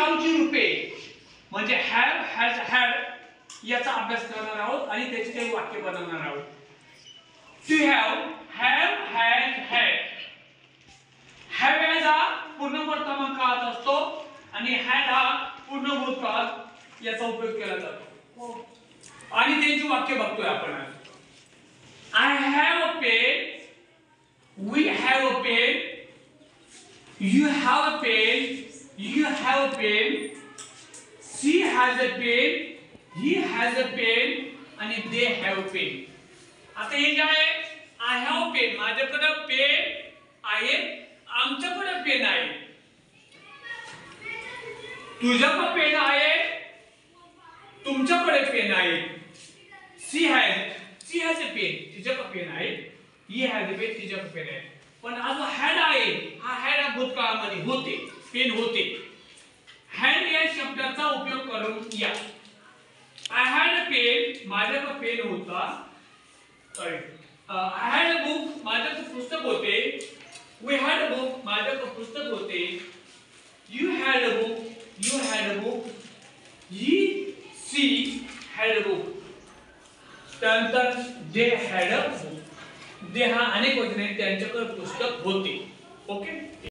Have ची रूपे म्हणजे have has had याचा अभ्यास करणार आहोत आणि त्याचे काही वाक्य बनवणार आहोत. To have has had. Have has हा पूर्ण वर्तमान काळात असतो आणि हॅड हा पूर्ण भूतकाळ याचा उपयोग केला जातो. आणि त्यांची वाक्य बघतोय आपण आज. I have a pen. We have a pen. You have a pen. You have a pen. She has a pen. He has a pen. आणि they have a pen. आता हे जे आहे I have a pen. माझ्याकडे pen आहे. आमच्याकडे pen आहे. तुझ्याकडे पेन आहे. तुमच्याकडे पेन आहे. She has a pen. तिच्याकडे पेन आहे. He has a pen. तिच्याकडे पेन आहे. पण आज हॅड आहे. हा हॅड हा भूतकाळामध्ये होते. पेन होते. हॅड या शब्दाचा उपयोग करून या. I had a pen. माझ्याकडे पेन होता. I had a book. माझ्याकडे पुस्तक होते. We had a book. माझ्याकडे पुस्तक होते. You had a book. You had a book. She had a book. त्यानंतर दे हॅड अ बुक. दे हा अनेक वचन आहे. त्यांच्याकडे पुस्तक होते. ओके.